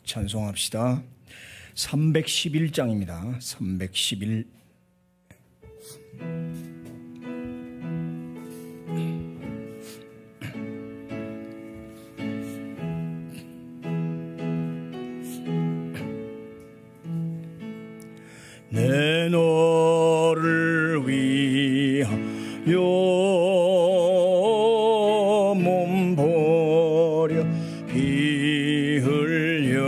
찬송합시다. 311장입니다. 311. 내 너를 위하여 몸 버려 피 흘려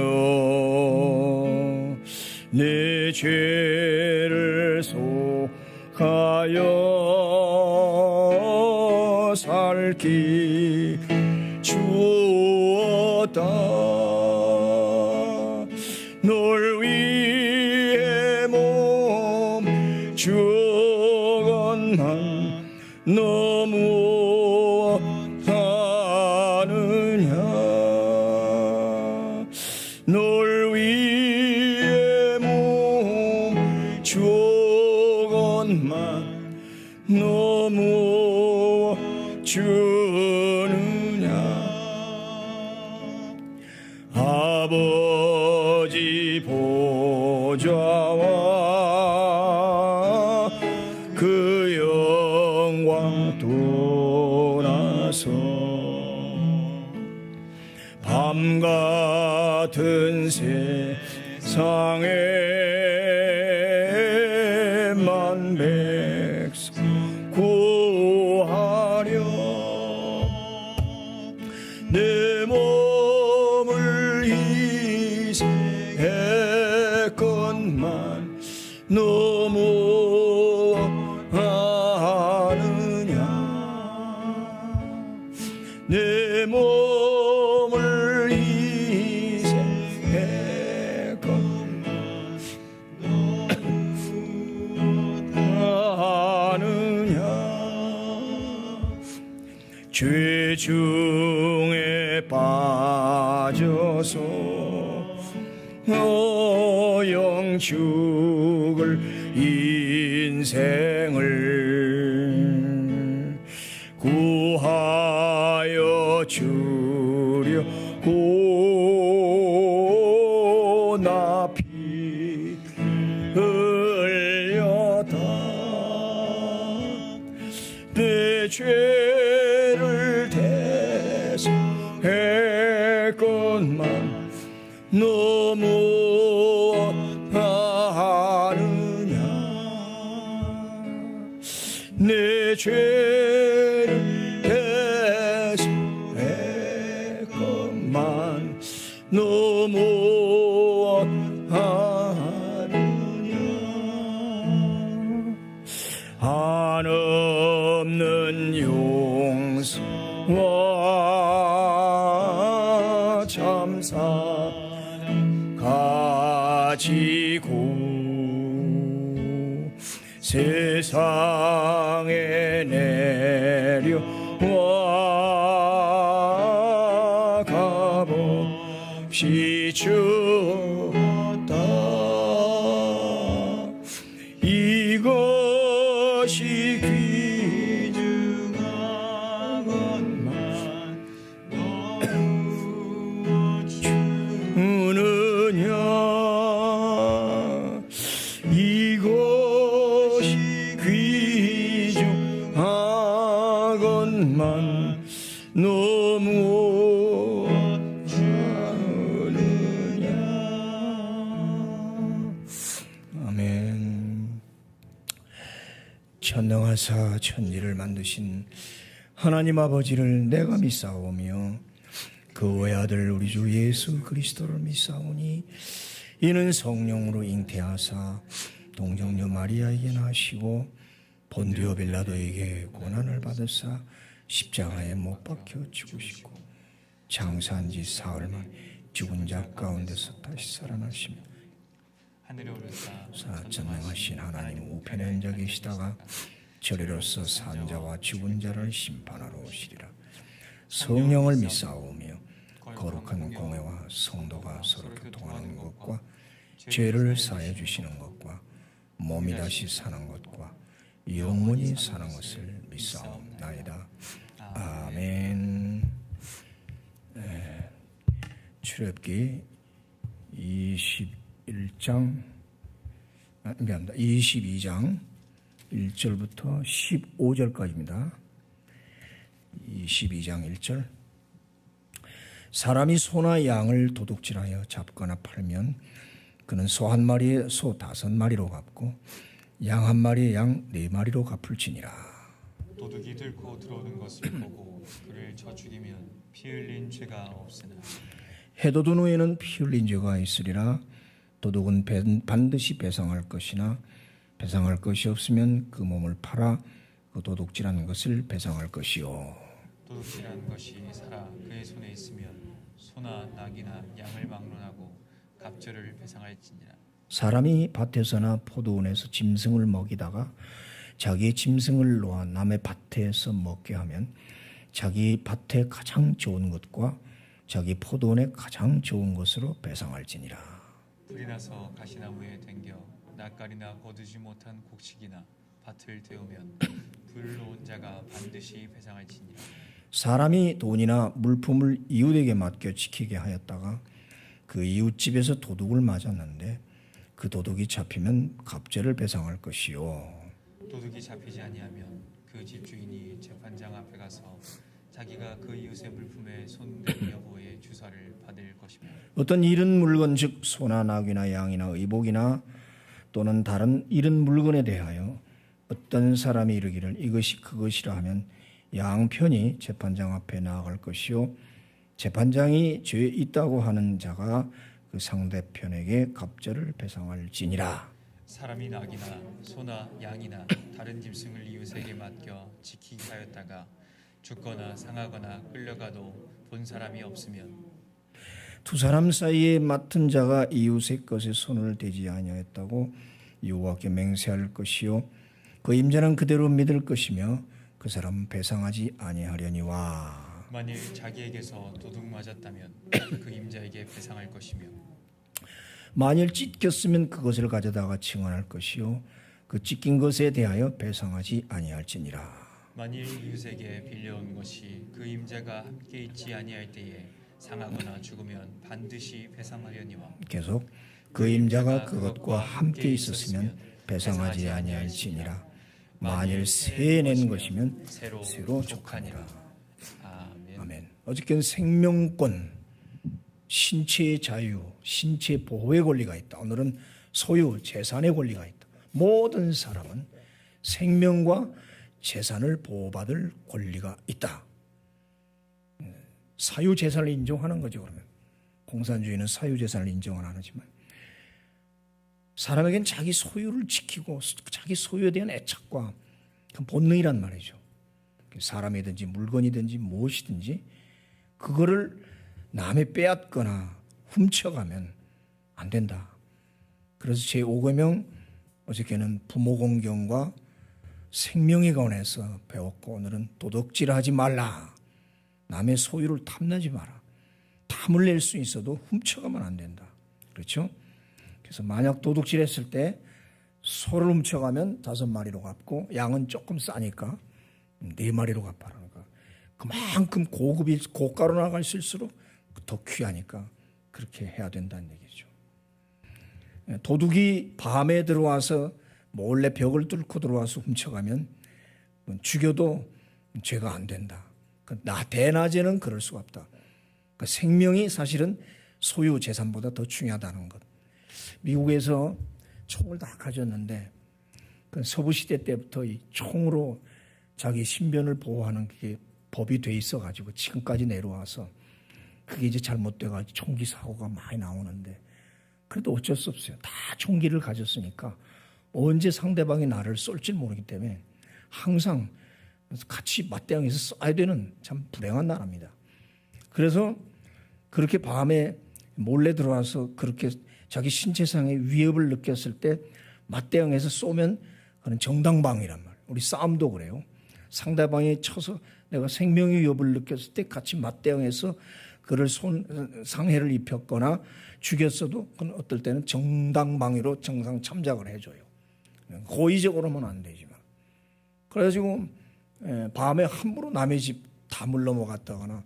내 죄를 속하여 살기 주었다. 널 위해 몸 주건만 너무 하느냐. 널 위해 몸 주건만 너무 주느냐. 아버지 보좌와 그 영광 떠나서 밤 같은 세상에만 백성 구하려 내 몸을 희생했건만 너무 하느냐. 내 몸을 희생했건만 너무 하느냐. 죄 중에 빠져서 영축을 인생을 구하여 주려고 나 피 흘렸다. 내 죄를 대속했건만 너무 하느냐. 내 죄를 대속했건만 너무 하느냐. 한없는 용서와 참사랑 가지고 세상에 내려와 값없이 주었다. 이것이 귀중한 것만 너무 주느냐. 이것이 귀중한 것만 너무 하느냐. 아멘. 전능하사 천지를 만드신 하나님 아버지를 내가 믿사오며 그 외아들 우리 주 예수 그리스도를 믿사오니 이는 성령으로 잉태하사 동정녀 마리아에게 나시고 본디오 빌라도에게 고난을 받으사 십자가에 못 박혀 죽으시고 장사한 지 사흘 만에 죽은 자 가운데서 다시 살아나시며 하늘에 오르사 전능하신 하나님 우편에 앉아 계시다가 저리로서 산자와 죽은 자를 심판하러 오시리라. 성령을 믿사오며 거룩한 공회와 성도가 서로 교통하는 것과 죄를 사해 주시는 것과 몸이 다시 사는 것과 영원히 사는 것을 믿사옵나이다. 아멘. 출애굽기 22장 1절부터 15절까지입니다. 22장 1절. 사람이 소나 양을 도둑질하여 잡거나 팔면 그는 소 한 마리에 소 5마리로 갚고 양 한 마리에 양 4마리로 갚을지니라. 도둑이 들고 들어오는 것을 보고 그를 쳐 죽이면 피 흘린 죄가 없으나 해돋은 후에는 피 흘린 죄가 있으리라. 도둑은 반드시 배상할 것이나 배상할 것이 없으면 그 몸을 팔아 그 도둑질한 것을 배상할 것이요. 도둑질한 것이 살아 그의 손에 있으면 소나 낙이나 양을 막론하고 갑절을 배상할지니라. 사람이 밭에서나 포도원에서 짐승을 먹이다가 자기의 짐승을 놓아 남의 밭에서 먹게 하면 자기 밭에 가장 좋은 것과 자기 포도원에 가장 좋은 것으로 배상할지니라. 불이 나서 가시나무에 댕겨 낯가리나 거두지 못한 곡식이나 밭을 태우면 불로 온 자가 반드시 배상할지니라. 사람이 돈이나 물품을 이웃에게 맡겨 지키게 하였다가 그 이웃집에서 도둑을 맞았는데 그 도둑이 잡히면 갑절을 배상할 것이요. 도둑이 잡히지 아니하면 그 집주인이 재판장 앞에 가서 자기가 그 이웃의 물품에 손댄 여부의 주사를 받을 것이며 어떤 잃은 물건 즉 소나 낙이나 양이나 의복이나 또는 다른 잃은 물건에 대하여 어떤 사람이 이르기를 이것이 그것이라 하면 양편이 재판장 앞에 나아갈 것이요 재판장이 죄 있다고 하는 자가 그 상대편에게 갑절을 배상할지니라. 사람이 낙이나 소나 양이나 다른 짐승을 이웃에게 맡겨 지키게 하였다가 죽거나 상하거나 끌려가도 본 사람이 없으면 두 사람 사이에 맡은 자가 이웃의 것에 손을 대지 아니하였다고 여호와께 맹세할 것이요 그 임자는 그대로 믿을 것이며 그 사람은 배상하지 아니하려니와. 만일 자기에게서 도둑 맞았다면 그 임자에게 배상할 것이며 만일 찢겼으면 그것을 가져다가 증언할 것이요 그 찢긴 것에 대하여 배상하지 아니할지니라. 만일 이웃에게 빌려온 것이 그 임자가 함께 있지 아니할 때에 상하거나 죽으면 반드시 배상하려니와. 계속 그 임자가 그것과 함께 있었으면 배상하지 아니할지니라. 만일 새 낸 것이면 새로 족하니라. 아멘. 어저께는 생명권, 신체의 자유, 신체 보호의 권리가 있다. 오늘은 소유, 재산의 권리가 있다. 모든 사람은 생명과 재산을 보호받을 권리가 있다. 사유재산을 인정하는 거죠. 그러면 공산주의는 사유재산을 인정은 안 하지만 사람에겐 자기 소유를 지키고 자기 소유에 대한 애착과 그 본능이란 말이죠. 사람이든지 물건이든지 무엇이든지 그거를 남의 빼앗거나 훔쳐가면 안 된다. 그래서 제5계명 어저께는 부모 공경과 생명에 관해서 배웠고 오늘은 도둑질하지 말라. 남의 소유를 탐내지 마라. 탐을 낼 수 있어도 훔쳐가면 안 된다. 그렇죠? 그래서 만약 도둑질했을 때 소를 훔쳐가면 5마리로 갚고 양은 조금 싸니까 4마리로 갚아라. 그러니까 그만큼 고가로 나갈수록 더 귀하니까 그렇게 해야 된다는 얘기죠. 도둑이 밤에 들어와서 몰래 벽을 뚫고 들어와서 훔쳐가면 죽여도 죄가 안 된다. 대낮에는 그럴 수가 없다. 그러니까 생명이 사실은 소유 재산보다 더 중요하다는 것. 미국에서 총을 다 가졌는데 서부 시대 때부터 이 총으로 자기 신변을 보호하는 게 법이 돼 있어가지고 지금까지 내려와서 그게 이제 잘못돼가지고 총기 사고가 많이 나오는데 그래도 어쩔 수 없어요. 다 총기를 가졌으니까 언제 상대방이 나를 쏠지 모르기 때문에 항상 같이 맞대응해서 쏴야 되는 참 불행한 나라입니다. 그래서 그렇게 밤에 몰래 들어와서 그렇게 자기 신체상의 위협을 느꼈을 때 맞대응해서 쏘면 그건 정당방위란 말이에요. 우리 싸움도 그래요. 상대방이 쳐서 내가 생명의 위협을 느꼈을 때 같이 맞대응해서 그를 상해를 입혔거나 죽였어도 그건 어떨 때는 정당방위로 정상 참작을 해줘요. 고의적으로는 안 되지만. 그래가지고 밤에 함부로 남의 집 다물 넘어갔다거나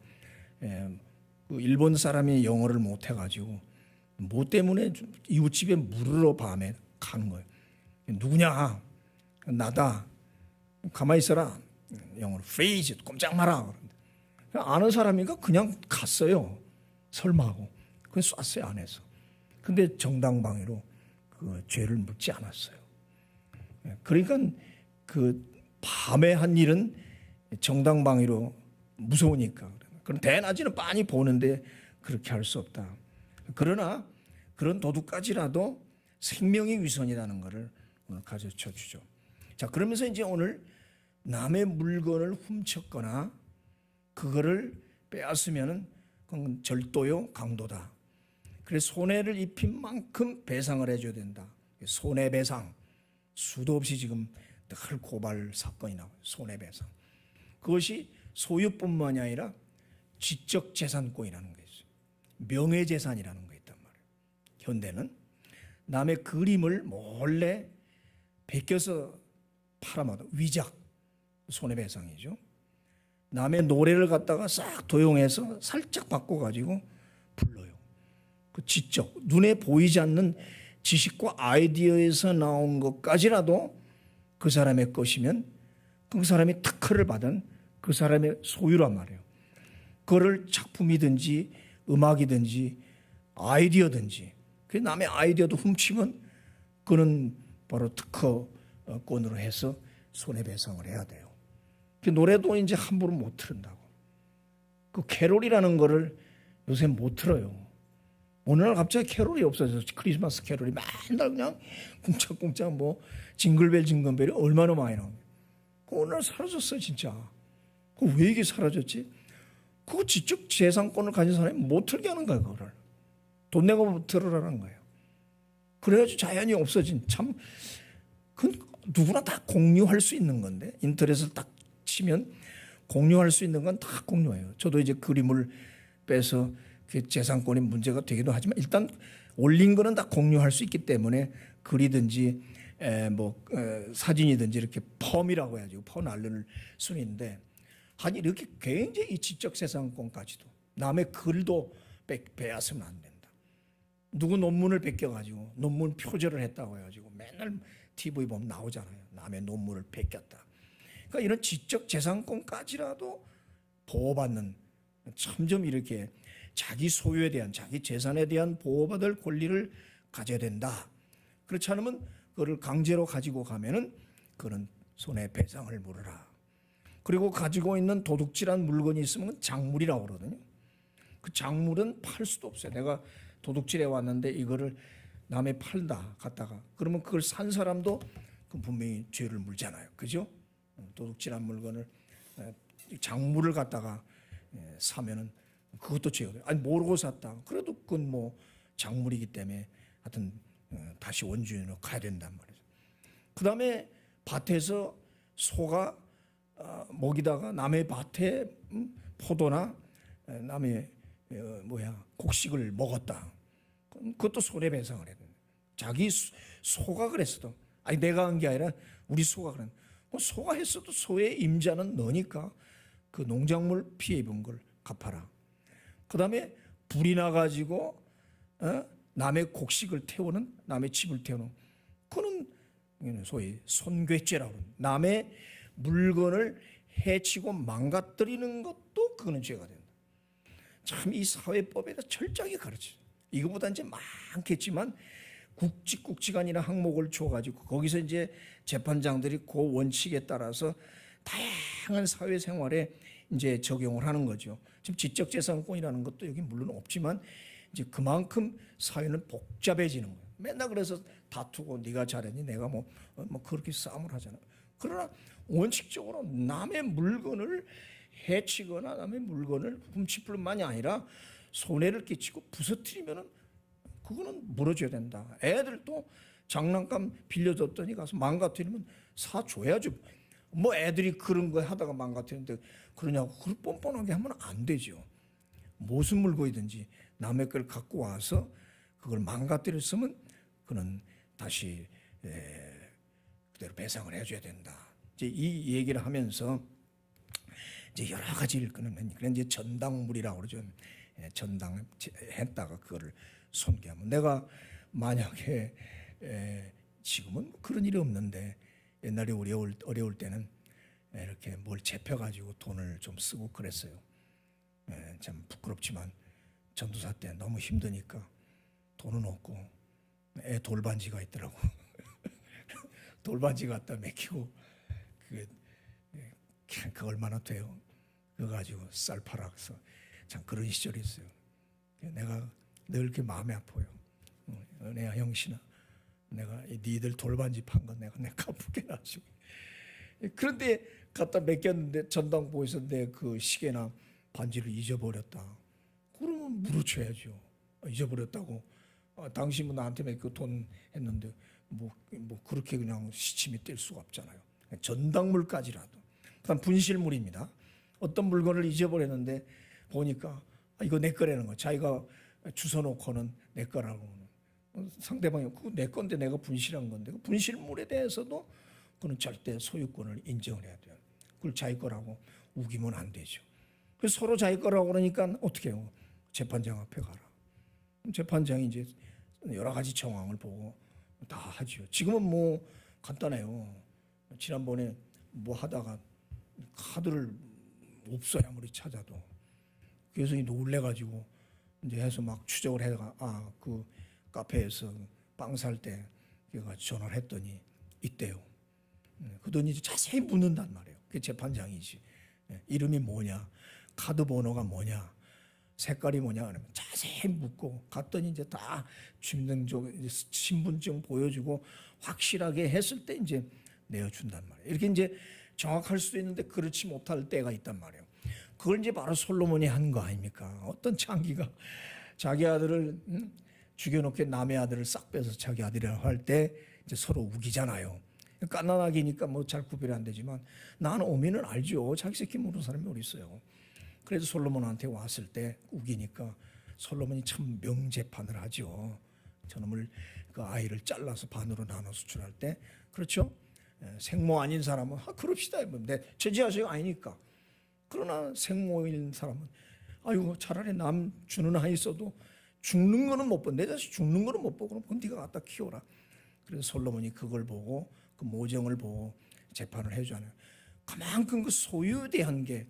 일본 사람이 영어를 못해가지고 뭐 때문에 이웃집에 물으러 밤에 가는 거예요. 누구냐? 나다. 가만히 있어라. 영어로 freeze, 꼼짝 마라. 아는 사람이니까 그냥 갔어요. 설마 하고. 그냥 쐈어요, 안에서. 근데 정당방위로 그 죄를 묻지 않았어요. 그러니까 그 밤에 한 일은 정당방위로 무서우니까. 그럼 대낮에는 빤히 보는데 그렇게 할 수 없다. 그러나 그런 도둑까지라도 생명의 위선이라는 것을 오늘 가르쳐 주죠. 자, 그러면서 이제 오늘 남의 물건을 훔쳤거나 그거를 빼앗으면은 그건 절도요, 강도다. 그래서 손해를 입힌 만큼 배상을 해줘야 된다. 손해배상. 수도 없이 지금 늘 고발 사건이 나와요. 손해배상. 그것이 소유뿐만이 아니라 지적재산권이라는 게 있어요. 명예재산이라는 게 있단 말이에요. 현대는 남의 그림을 몰래 베껴서 팔아먹어. 위작. 손해배상이죠. 남의 노래를 갖다가 싹 도용해서 살짝 바꿔가지고 불러요. 그 지적, 눈에 보이지 않는 지식과 아이디어에서 나온 것까지라도 그 사람의 것이면 그 사람이 특허를 받은 그 사람의 소유란 말이에요. 그거를 작품이든지 음악이든지 아이디어든지 그 남의 아이디어도 훔치면 그는 바로 특허권으로 해서 손해배상을 해야 돼요. 그 노래도 이제 함부로 못 틀은다고. 그 캐롤이라는 거를 요새 못 틀어요. 어느 날 갑자기 캐롤이 없어져서 크리스마스 캐롤이 맨날 그냥 쿵짝쿵짝 뭐 징글벨 징글벨이 얼마나 많이 나옵니다. 어느 날 사라졌어요 진짜. 왜 이게 사라졌지? 그거 지적 재산권을 가진 사람이 못 틀게 하는 거예요. 그거를. 돈 내고 못 틀으라는 거예요. 그래가지고 자연히 없어진 참 그건 누구나 다 공유할 수 있는 건데 인터넷을 딱 치면 공유할 수 있는 건 다 공유해요. 저도 이제 그림을 빼서 그 재산권이 문제가 되기도 하지만 일단 올린 거는 다 공유할 수 있기 때문에 글이든지 사진이든지 이렇게 펌이라고 해야죠. 펌 알릴 수는 있는데 아니 이렇게 굉장히 지적재산권까지도 남의 글도 빼앗으면 안 된다. 누구 논문을 뺏겨가지고 논문 표절을 했다고 해가지고 맨날 TV 보면 나오잖아요. 남의 논문을 뺏겼다. 그러니까 이런 지적재산권까지라도 보호받는 점점 이렇게 자기 소유에 대한 자기 재산에 대한 보호받을 권리를 가져야 된다. 그렇지 않으면 그걸 강제로 가지고 가면은 그는 손해배상을 물어라. 그리고 가지고 있는 도둑질한 물건이 있으면 작물이라고 그러거든요. 그 작물은 팔 수도 없어요. 내가 도둑질해 왔는데 이거를 남에 팔다 갔다가 그러면 그걸 산 사람도 분명히 죄를 물잖아요. 그죠? 도둑질한 물건을 작물을 갖다가 사면은 그것도 죄거든요. 아니 모르고 샀다. 그래도 그건 뭐 작물이기 때문에 하여튼 다시 원주인으로 가야 된단 말이죠. 그다음에 밭에서 소가 먹이다가 남의 밭에 포도나 남의 곡식을 먹었다. 그것도 손해배상을 해야 된다. 자기 소가 그랬어도 아니 내가 한 게 아니라 우리 소가 그랬. 소가 했어도 소의 임자는 너니까 그 농작물 피해 입은 걸 갚아라. 그다음에 불이 나가지고 남의 곡식을 태우는 남의 집을 태우는 그거는 소위 손괴죄라고 합니다. 남의 물건을 해치고 망가뜨리는 것도 그거는 죄가 된다. 참 이 사회법에다 철저하게 가르쳐요. 이거보다 이제 많겠지만 국직국직안이라는 항목을 줘가지고 거기서 이제 재판장들이 그 원칙에 따라서 다양한 사회생활에 이제 적용을 하는 거죠. 지금 지적재산권이라는 것도 여기 물론 없지만 이제 그만큼 사회는 복잡해지는 거예요. 맨날 그래서 다투고 네가 잘했니 내가 뭐 그렇게 싸움을 하잖아요. 그러나 원칙적으로 남의 물건을 해치거나 남의 물건을 훔칠 뿐만이 아니라 손해를 끼치고 부서뜨리면은 그거는 물어줘야 된다. 애들도 장난감 빌려줬더니 가서 망가뜨리면 사줘야죠. 뭐 애들이 그런 거 하다가 망가뜨리는데 그러냐고 그걸 뻔뻔하게 하면 안 되죠. 무슨 물건이든지 남의 걸 갖고 와서 그걸 망가뜨렸으면 그는 다시 그대로 배상을 해줘야 된다. 이제 이 얘기를 하면서 이제 여러 가지 일거는 그런 이제 전당물이라고 그러죠. 전당했다가 그거를 손괴하면 내가 만약에 지금은 뭐 그런 일이 없는데 옛날에 우리 어려울 때는 이렇게 뭘 잡혀가지고 돈을 좀 쓰고 그랬어요. 참 부끄럽지만 전도사 때 너무 힘드니까 돈은 없고 애 돌반지가 있더라고. 돌반지 갖다 맡기고 그 얼마나 돼요? 그거 가지고 쌀 팔아서 참 그런 시절이 있어요. 내가 늘 이렇게 마음이 아파요. 은혜야 형신아, 내가 니들 돌반지 판 건 내가 갚을게 나중에. 그런데 갖다 맡겼는데 전당포에서 내 그 시계나 반지를 잊어버렸다. 그러면 물어줘야죠. 잊어버렸다고. 당신은 나한테 맡겨 돈 했는데 뭐 그렇게 그냥 시침이 뗄 수가 없잖아요. 전당물까지라도. 그다음 분실물입니다. 어떤 물건을 잊어버렸는데 보니까 이거 내 거라는 거. 자기가 주워놓고는 내 거라고. 상대방이 그거 내 건데 내가 분실한 건데 그 분실물에 대해서도 그는 절대 소유권을 인정을 해야 돼요. 그걸 자기 거라고 우기면 안 되죠. 그래서 서로 자기 거라고 그러니까 어떻게 해요? 재판장 앞에 가라. 재판장이 이제 여러 가지 정황을 보고 다 하죠. 지금은 뭐 간단해요. 지난번에 뭐 하다가 카드를 없어요. 아무리 찾아도. 그래서 놀래가지고 이제 해서 막 추적을 해가 그 카페에서 빵 살 때 걔가 전화를 했더니 있대요. 그러더니 이제 자세히 묻는단 말이에요. 그게 재판장이지. 이름이 뭐냐, 카드 번호가 뭐냐, 색깔이 뭐냐 그러면 자세히 묻고 갔더니 이제 다 주민등록 신분증 보여주고 확실하게 했을 때 이제 내어준단 말이에요. 이렇게 이제 정확할 수도 있는데 그렇지 못할 때가 있단 말이에요. 그걸 이제 바로 솔로몬이 한 거 아닙니까? 어떤 창기가 자기 아들을 죽여놓게 남의 아들을 싹 빼서 자기 아들이라고 할 때 이제 서로 우기잖아요. 깐난아기니까 뭐 잘 구별이 안 되지만 나는 오면은 알죠. 자기 새끼 모르는 사람이 어디 있어요. 그래서 솔로몬한테 왔을 때 우기니까 솔로몬이 참 명재판을 하죠. 저놈을 그 아이를 잘라서 반으로 나눠 수출할 때 그렇죠. 생모 아닌 사람은 그럽시다. 내 제지하세요 아니니까. 그러나 생모인 사람은 아이고 차라리 남 주는 아이 있어도 죽는 거는 못 보고 내 자식 죽는 거는 못 보고 그럼 네가 갖다 키워라. 그래서 솔로몬이 그걸 보고 그 모정을 보고 재판을 해주잖아요. 그만큼 그 소유에 대한 게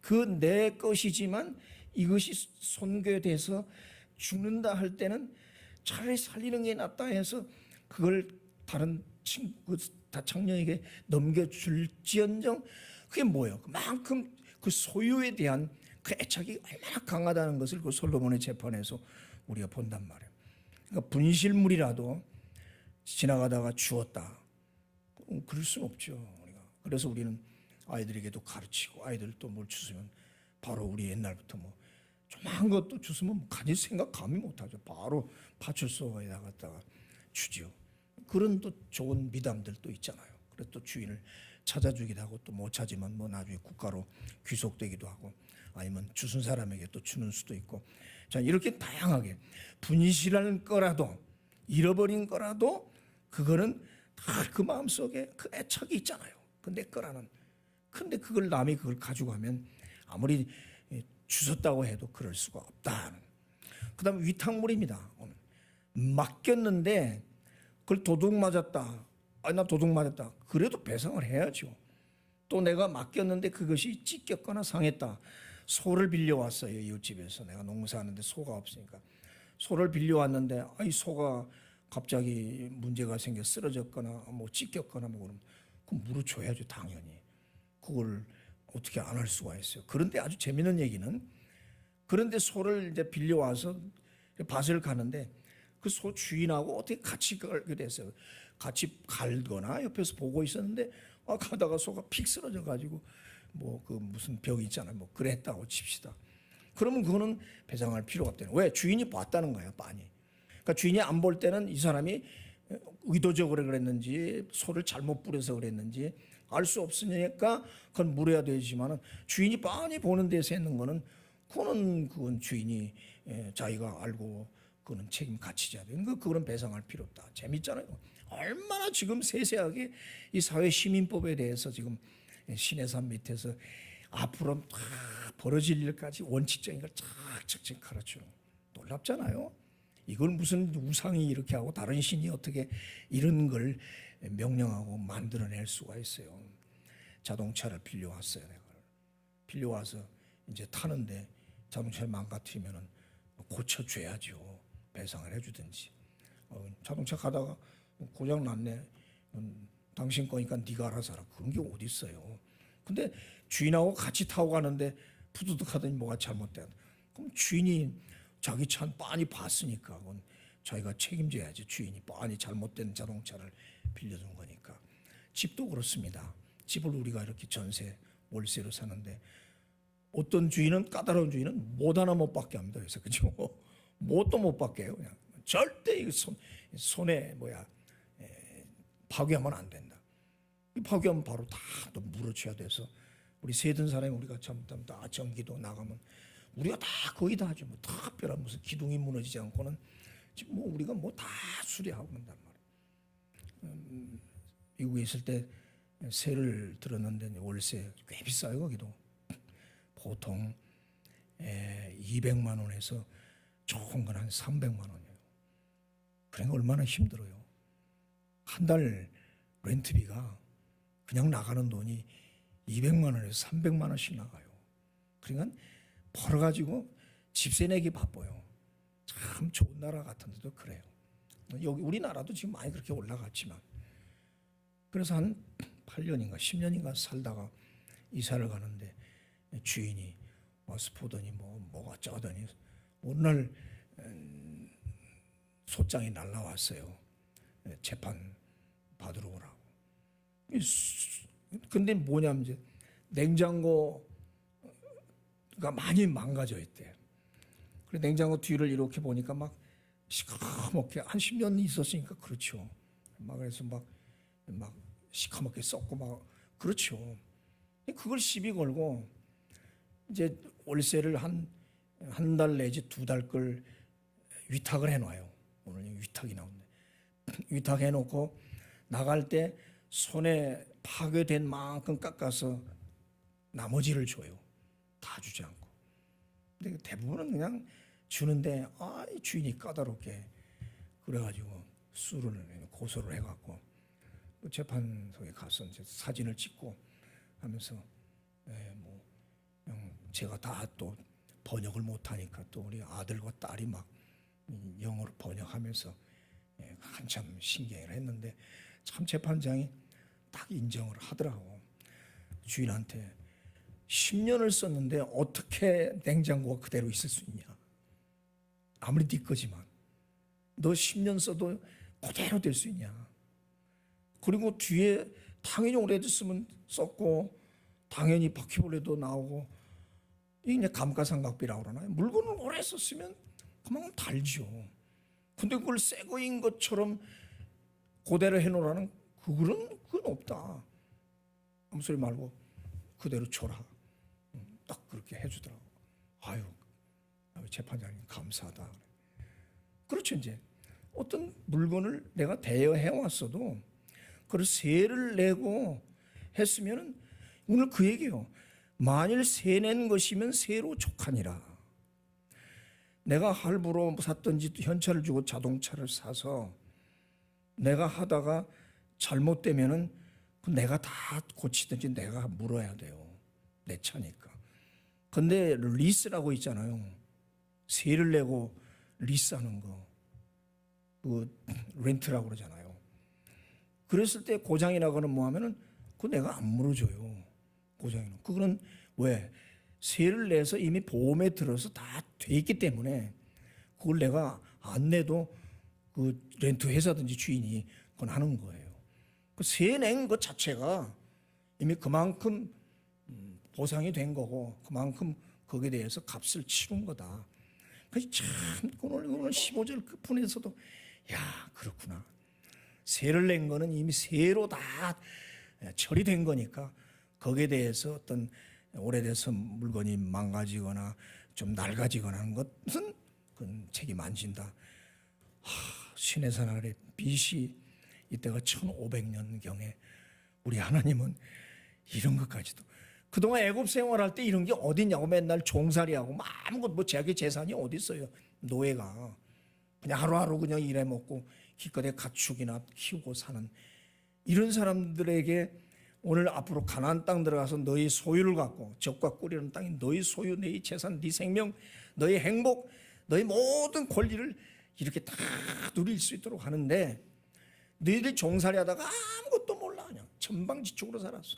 그 내 것이지만 이것이 손괴돼서 죽는다 할 때는 차라리 살리는 게 낫다 해서 그걸 다른 친구 다창녀에게 넘겨줄지언정 그게 뭐예요? 그만큼 그 소유에 대한 그 애착이 얼마나 강하다는 것을 그 솔로몬의 재판에서 우리가 본단 말이에요. 그러니까 분실물이라도 지나가다가 주었다. 그럴 수는 없죠. 우리가. 그래서 우리는 아이들에게도 가르치고 아이들도 뭘 주시면 바로 우리 옛날부터 뭐 조그만 것도 주시면 가질 생각 감히 못하죠. 바로 파출소에다 갖다가 주죠. 그런 또 좋은 미담들도 있잖아요. 그래서 또 주인을 찾아주기도 하고 또 못 찾으면 뭐 나중에 국가로 귀속되기도 하고 아니면 주순 사람에게 또 주는 수도 있고 자 이렇게 다양하게 분실할 거라도 잃어버린 거라도 그거는 다 그 마음속에 그 애착이 있잖아요. 그 내 거라는. 근데 그걸 남이 그걸 가져가면 아무리 주웠다고 해도 그럴 수가 없다. 그다음 위탁물입니다. 맡겼는데 그걸 도둑 맞았다. 나 도둑 맞았다. 그래도 배상을 해야죠. 또 내가 맡겼는데 그것이 찢겼거나 상했다. 소를 빌려왔어요. 이웃집에서 내가 농사하는데 소가 없으니까 소를 빌려왔는데 이 소가 갑자기 문제가 생겨 쓰러졌거나 뭐 찢겼거나 뭐 그러면 그럼 물어줘야죠. 당연히. 그걸 어떻게 안 할 수가 있어요. 그런데 아주 재미있는 얘기는 그런데 소를 이제 빌려와서 밭을 가는데 그 소 주인하고 어떻게 같이 가게 됐어요. 같이 갈거나 옆에서 보고 있었는데 가다가 소가 픽 쓰러져 가지고 뭐 그 무슨 벽이 있잖아요. 뭐 그랬다고 칩시다. 그러면 그거는 배상할 필요가 없대요. 왜? 주인이 봤다는 거예요. 빤히. 그러니까 주인이 안 볼 때는 이 사람이 의도적으로 그랬는지 소를 잘못 부려서 그랬는지 알 수 없으니까 그건 물어야 되지만은 주인이 빤히 보는 데서 했는 거는 그건 주인이 자기가 알고 그거는 책임 같이 져야 돼요. 그거는 배상할 필요 없다. 재밌잖아요. 얼마나 지금 세세하게 이 사회 시민법에 대해서 지금 신해산 밑에서 앞으로 다 벌어질 일까지 원칙적인 걸 착착착 가르쳐. 놀랍잖아요. 이걸 무슨 우상이 이렇게 하고 다른 신이 어떻게 이런 걸 명령하고 만들어낼 수가 있어요. 자동차를 빌려왔어요. 내가 빌려와서 이제 타는데 자동차를 망가뜨리면 고쳐줘야죠. 배상을 해주든지. 자동차 가다가 고장 났네. 당신 거니까 네가 알아서 하라. 그런 게 어디 있어요. 근데 주인하고 같이 타고 가는데 푸드득하더니 뭐가 잘못된. 그럼 주인이 자기 차는 빤히 봤으니까 그건 자기가 책임져야지. 주인이 빤히 잘못된 자동차를 빌려준 거니까. 집도 그렇습니다. 집을 우리가 이렇게 전세, 월세로 사는데 어떤 주인은, 까다로운 주인은 못 하나 못 받게 합니다. 그래서 그죠? 못도 못 받게 해요. 그냥 절대 손에 파괴하면 안 된다. 이 파괴하면 바로 다 또 물어줘야 돼서 우리 세든 사람이 우리가 잘못하면 다 전기도 나가면 우리가 다 거의 다 하죠. 뭐 특별한 무슨 기둥이 무너지지 않고는 지금 뭐 우리가 뭐 다 수리하고 그런단 말이에요. 미국에 있을 때 세를 들었는데 월세 꽤 비싸요. 거기도 보통 200만 원에서 좋은 건 한 300만 원이에요. 그러니까 얼마나 힘들어요. 한 달 렌트비가 그냥 나가는 돈이 200만 원에서 300만 원씩 나가요. 그러니까 벌어가지고 집세 내기 바빠요. 참 좋은 나라 같은데도 그래요. 여기 우리나라도 지금 많이 그렇게 올라갔지만 그래서 한 8년인가 10년인가 살다가 이사를 가는데 주인이 와서 보더니 뭐가 짜더니 어느 날 소장이 날라왔어요. 재판 받으러 오라고. 근데 뭐냐면 이제 냉장고가 많이 망가져 있대. 그래 냉장고 뒤를 이렇게 보니까 막 시커멓게 한 10년 있었으니까 그렇죠. 막 그래서 막 시커멓게 썩고 막 그렇죠. 그걸 시비 걸고 이제 월세를 한 달 내지 2달 걸 위탁을 해놔요. 오늘 위탁이 나오는데 위탁해놓고 나갈 때 손에 파괴된 만큼 깎아서 나머지를 줘요. 다 주지 않고. 근데 대부분은 그냥 주는데 이 주인이 까다롭게 그래가지고 고소를 해갖고 재판소에 가서 이제 사진을 찍고 하면서 제가 다 또 번역을 못하니까 또 우리 아들과 딸이 막 영어로 번역하면서 한참 신경을 했는데 참 재판장이 딱 인정을 하더라고. 주인한테 10년을 썼는데 어떻게 냉장고가 그대로 있을 수 있냐. 아무리 네 거지만 너 10년 써도 그대로 될 수 있냐. 그리고 뒤에 당연히 오래됐으면 썼고 당연히 바퀴벌레도 나오고 이게 감가상각비라고 그러나요? 물건을 오래 썼으면 그만큼 달죠. 근데 그걸 새 거인 것처럼 그대로 해놓으라는 그건 없다. 아무 소리 말고 그대로 줘라. 딱 그렇게 해주더라고. 아유 재판장님 감사하다. 그렇죠. 이제 어떤 물건을 내가 대여해왔어도 그걸 세를 내고 했으면 오늘 그 얘기요. 만일 세 낸 것이면 세로 족하니라. 내가 할부로 샀든지 현찰을 주고 자동차를 사서 내가 하다가 잘못되면은 내가 다 고치든지 내가 물어야 돼요. 내 차니까. 근데 리스라고 있잖아요. 세를 내고 리스하는 거. 그 렌트라고 그러잖아요. 그랬을 때 고장이 나거나 뭐 하면은 그거 내가 안 물어줘요. 고장이 나. 그거는 왜? 세를 내서 이미 보험에 들어서 다 돼 있기 때문에 그걸 내가 안 내도 그 렌트 회사든지 주인이 그건 하는 거예요. 그 세 낸 것 자체가 이미 그만큼 보상이 된 거고 그만큼 거기에 대해서 값을 치른 거다. 그래서 참 오늘 15절 끝부분에서도 야 그렇구나. 세를 낸 거는 이미 세로 다 처리된 거니까 거기에 대해서 어떤 오래돼서 물건이 망가지거나 좀 낡아지거나 하는 것은 그건 책임 안 진다. 시내산 아래 BC 이때가 1500년경에 우리 하나님은 이런 것까지도 그동안 애굽 생활할 때 이런 게 어딨냐고 맨날 종살이하고 아무것도 뭐 자기 재산이 어디 있어요. 노예가 그냥 하루하루 그냥 일해 먹고 기껏해 가축이나 키우고 사는 이런 사람들에게 오늘 앞으로 가나안 땅 들어가서 너희 소유를 갖고 적과 꿀이는 땅이 너희 소유, 너희 재산, 네 생명, 너희 행복, 너희 모든 권리를 이렇게 다 누릴 수 있도록 하는데 너희들이 종살이 하다가 아무것도 몰라 그냥 천방지축으로 살았어.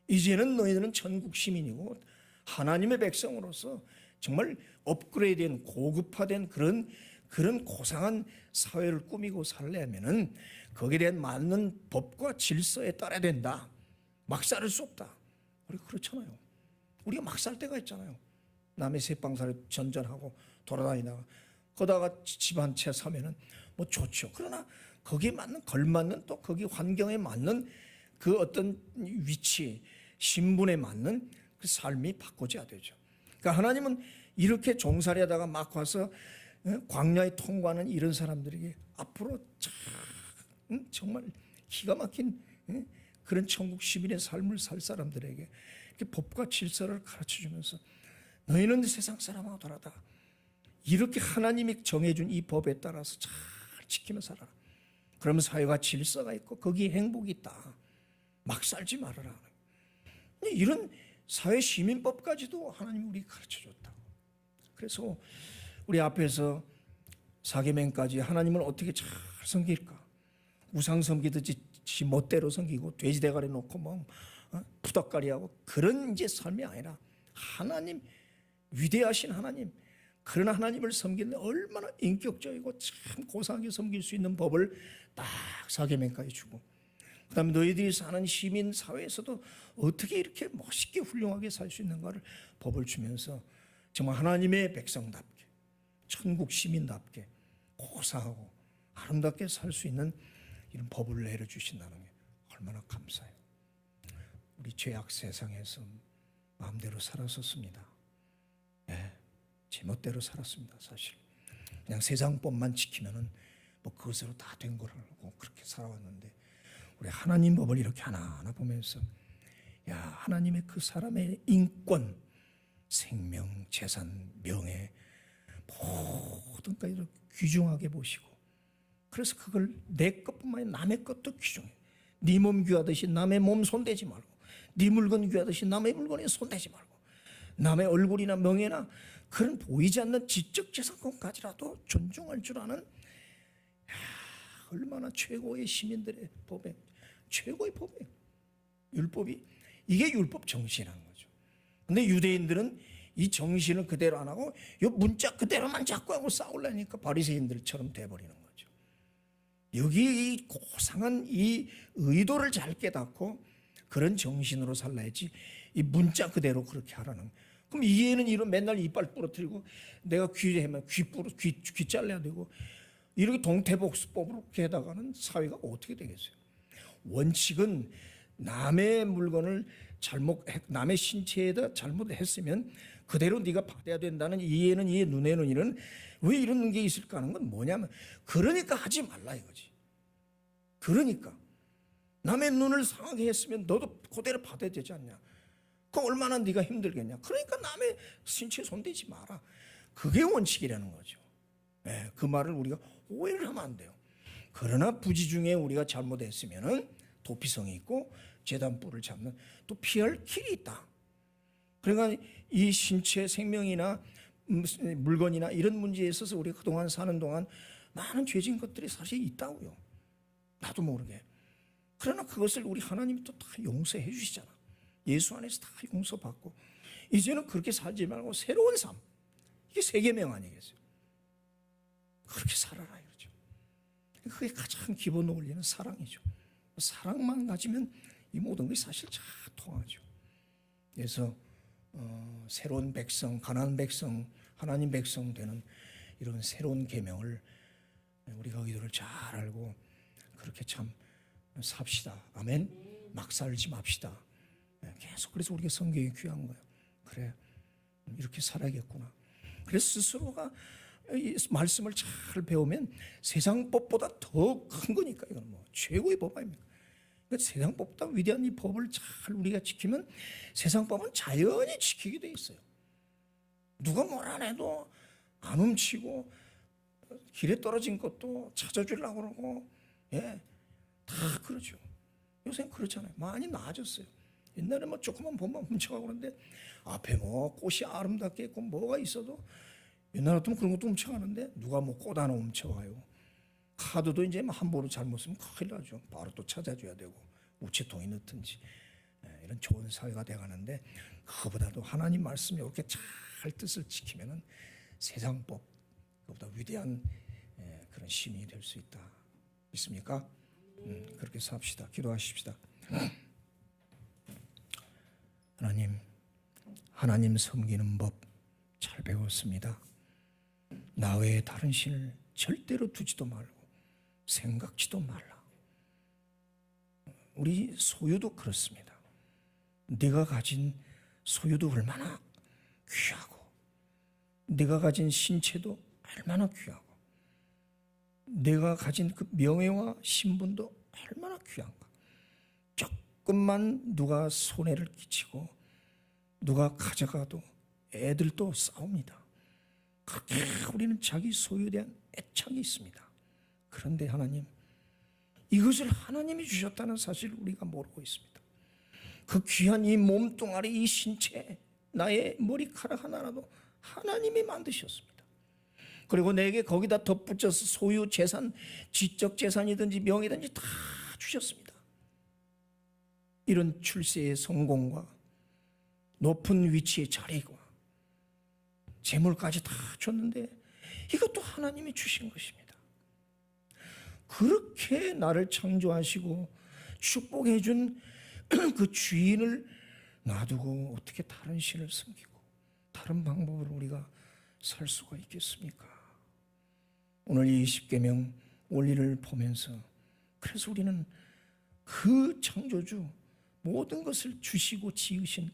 이제는 너희들은 천국 시민이고 하나님의 백성으로서 정말 업그레이드된 고급화된 그런 고상한 사회를 꾸미고 살려면은 거기에 대한 맞는 법과 질서에 따라야 된다. 막 살 수 없다. 우리가 그렇잖아요. 우리가 막 살 때가 있잖아요. 남의 새방살에 전전하고 돌아다니다가 거다가 집 한 채 사면은 뭐 좋죠. 그러나 거기에 맞는 걸맞는 또 거기 환경에 맞는 그 어떤 위치, 신분에 맞는 그 삶이 바꿔져야 되죠. 그러니까 하나님은 이렇게 종살이하다가 막 와서 광야에 통과하는 이런 사람들에게 앞으로 정말 기가 막힌 그런 천국 시민의 삶을 살 사람들에게 이렇게 법과 질서를 가르쳐주면서 너희는 세상 사람하고 돌아다 이렇게 하나님이 정해준 이 법에 따라서 잘 지키며 살아라. 그러면 사회가 질서가 있고 거기에 행복이 있다. 막 살지 말아라. 이런 사회 시민법까지도 하나님이 우리에게 가르쳐줬다. 그래서 우리 앞에서 사계명까지 하나님을 어떻게 잘 섬길까? 우상 섬기듯이 지 멋대로 섬기고 돼지 대가리 놓고 뭐 푸덕거리하고 그런 이제 삶이 아니라 하나님 위대하신 하나님 그런 하나님을 섬기는 얼마나 인격적이고 참 고상하게 섬길 수 있는 법을 딱 사계명까지 주고 그다음에 너희들이 사는 시민 사회에서도 어떻게 이렇게 멋있게 훌륭하게 살 수 있는가를 법을 주면서 정말 하나님의 백성답게 천국 시민답게 고상하고 아름답게 살 수 있는 이런 법을 내려주신다는 게 얼마나 감사해요. 우리 죄악 세상에서 마음대로 살았었습니다. 네, 제멋대로 살았습니다. 사실 그냥 세상법만 지키면은 뭐 그것으로 다 된 거라고 그렇게 살아왔는데 우리 하나님 법을 이렇게 하나하나 보면서 야 하나님의 그 사람의 인권, 생명, 재산, 명예 모든 것을 귀중하게 보시고 그래서 그걸 내 것뿐만 아니라 남의 것도 귀중해. 네 몸 귀하듯이 남의 몸 손대지 말고 네 물건 귀하듯이 남의 물건에 손대지 말고 남의 얼굴이나 명예나 그런 보이지 않는 지적 재산권까지라도 존중할 줄 아는 얼마나 최고의 시민들의 법에 최고의 법이에요. 율법이 이게 율법 정신이라는 거죠. 근데 유대인들은 이 정신을 그대로 안 하고 이 문자 그대로만 자꾸 하고 싸우려니까 바리새인들처럼 돼버리는 거죠. 여기 이 고상한 이 의도를 잘 깨닫고 그런 정신으로 살라야지 이 문자 그대로 그렇게 하라는. 그럼 이해는 이런 맨날 이빨 부러뜨리고 내가 귀하면 귀 잘라야 되고 이렇게 동태복수법으로 해다가는 사회가 어떻게 되겠어요? 원칙은 남의 물건을 남의 신체에다 잘못했으면 그대로 네가 받아야 된다는 이해는 이해, 눈에는 이는 왜 이런 게 있을까 하는 건 뭐냐면 그러니까 하지 말라 이거지. 그러니까 남의 눈을 상하게 했으면 너도 그대로 받아야 되지 않냐. 그 얼마나 네가 힘들겠냐. 그러니까 남의 신체에 손대지 마라. 그게 원칙이라는 거죠. 네, 그 말을 우리가 오해를 하면 안 돼요. 그러나 부지 중에 우리가 잘못했으면은 도피성이 있고 재단뿔을 잡는 또 피할 길이 있다. 그러니까 이 신체 생명이나 물건이나 이런 문제에 있어서 우리가 그동안 사는 동안 많은 죄진 것들이 사실 있다고요. 나도 모르게. 그러나 그것을 우리 하나님이 또 다 용서해 주시잖아. 예수 안에서 다 용서받고 이제는 그렇게 살지 말고 새로운 삶. 이게 세계명 아니겠어요? 그렇게 살아라 이러죠. 그게 가장 기본 원리는 사랑이죠. 사랑만 가지면 이 모든 것이 사실 잘 통하죠. 그래서 새로운 백성, 가나안 백성, 하나님 백성 되는 이런 새로운 계명을 우리가 의도를 잘 알고 그렇게 참 삽시다. 아멘. 막 살지 맙시다. 계속 그래서 우리가 성경이 귀한 거예요. 그래 이렇게 살아야겠구나. 그래서 스스로가 이 말씀을 잘 배우면 세상 법보다 더 큰 거니까 이건 뭐 최고의 법 아닙니까? 그러니까 세상 법보다 위대한 이 법을 잘 우리가 지키면 세상 법은 자연히 지키게 돼 있어요. 누가 뭐라 해도 안 훔치고 길에 떨어진 것도 찾아주려고 그러고, 예, 다 그러죠. 요새는 그렇잖아요. 많이 나아졌어요. 옛날에 뭐 조그만 보면 훔쳐가고 그러는데 앞에 뭐 꽃이 아름답게 있고 뭐가 있어도 옛날 같으면 그런 것도 훔쳐가는데 누가 뭐 꽃 하나 훔쳐가요. 카드도 이제 뭐 함부로 잘못 쓰면 큰일 나죠. 바로 또 찾아줘야 되고 우체통에 넣든지, 이런 좋은 사회가 돼가는데, 그거보다도 하나님 말씀이 이렇게 잘 뜻을 지키면은 세상법 그보다 위대한 그런 시민이 될 수 있다. 믿습니까? 그렇게 삽시다. 기도하십시다. 하나님 섬기는 법 잘 배웠습니다. 나 외에 다른 신을 절대로 두지도 말고 생각지도 말라. 우리 소유도 그렇습니다. 내가 가진 소유도 얼마나 귀하고, 내가 가진 신체도 얼마나 귀하고, 내가 가진 그 명예와 신분도 얼마나 귀한가. 조금만 누가 손해를 끼치고 누가 가져가도 애들도 싸웁니다. 그렇게 우리는 자기 소유에 대한 애착이 있습니다. 그런데 하나님, 이것을 하나님이 주셨다는 사실을 우리가 모르고 있습니다. 그 귀한 이 몸뚱아리, 이 신체, 나의 머리카락 하나라도 하나님이 만드셨습니다. 그리고 내게 거기다 덧붙여서 소유, 재산, 지적 재산이든지 명예든지 다 주셨습니다. 이런 출세의 성공과 높은 위치의 자리와 재물까지 다 줬는데 이것도 하나님이 주신 것입니다. 그렇게 나를 창조하시고 축복해 준 그 주인을 놔두고 어떻게 다른 신을 섬기고 다른 방법으로 우리가 살 수가 있겠습니까? 오늘 이 십계명 원리를 보면서, 그래서 우리는 그 창조주, 모든 것을 주시고 지으신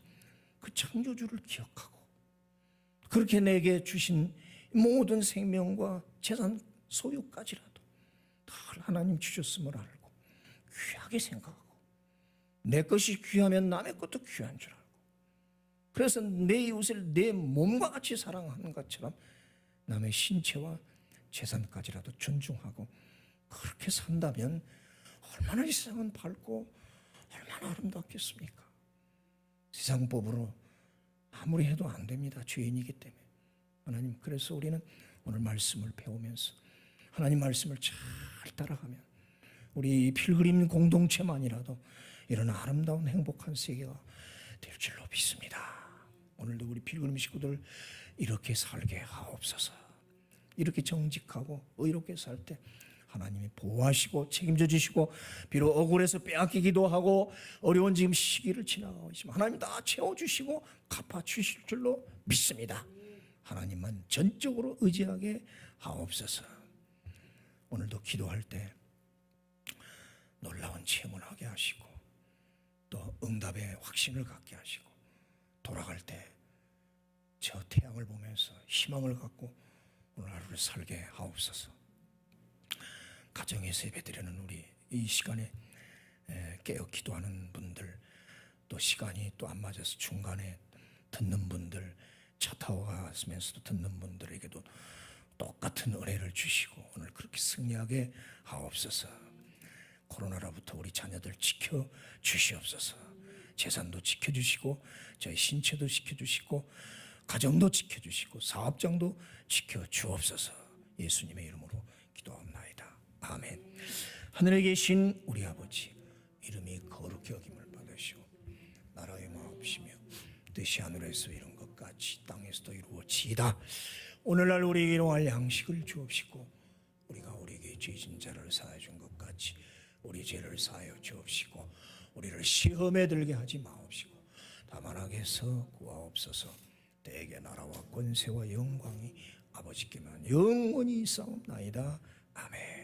그 창조주를 기억하고, 그렇게 내게 주신 모든 생명과 재산, 소유까지라도 다 하나님 주셨음을 알고 귀하게 생각하고, 내 것이 귀하면 남의 것도 귀한 줄 알고, 그래서 내 이웃을 내 몸과 같이 사랑하는 것처럼 남의 신체와 재산까지라도 존중하고, 그렇게 산다면 얼마나 이 세상은 밝고 얼마나 아름답겠습니까? 세상법으로 아무리 해도 안 됩니다. 죄인이기 때문에. 하나님, 그래서 우리는 오늘 말씀을 배우면서 하나님 말씀을 잘 따라가면 우리 필그림 공동체만이라도 이런 아름다운 행복한 세계가 될 줄로 믿습니다. 오늘도 우리 필그림 식구들 이렇게 살게 하옵소서. 이렇게 정직하고 의롭게 살 때 하나님이 보호하시고 책임져 주시고, 비록 억울해서 빼앗기기도 하고 어려운 지금 시기를 지나가고 있지만 하나님 다 채워주시고 갚아주실 줄로 믿습니다. 하나님만 전적으로 의지하게 하옵소서. 오늘도 기도할 때 놀라운 체험을 하게 하시고 또 응답의 확신을 갖게 하시고, 돌아갈 때 저 태양을 보면서 희망을 갖고 오늘 하루를 살게 하옵소서. 가정에서 예배드리는 우리 이 시간에 깨어 기도하는 분들, 또 시간이 또 안 맞아서 중간에 듣는 분들, 차 타고 가면서도 듣는 분들에게도 똑같은 은혜를 주시고 오늘 그렇게 승리하게 하옵소서. 코로나로부터 우리 자녀들 지켜 주시옵소서. 재산도 지켜주시고 저희 신체도 지켜주시고 가정도 지켜주시고 사업장도 지켜주옵소서. 예수님의 이름으로 기도합나이다. 아멘. 하늘에 계신 우리 아버지, 이름이 거룩히 여김을 받으시오. 나라의 마옵시며 뜻이 하늘에서 이룬 것 같이 땅에서도 이루어지이다. 오늘날 우리에게 일용할 양식을 주옵시고, 우리가 우리에게 죄진 자를 사하여 준 것 같이 우리 죄를 사하여 주옵시고, 우리를 시험에 들게 하지 마옵시고 다만 악에서 구하옵소서. 대개 나라와 권세와 영광이 아버지께만 영원히 있사옵나이다. 아멘.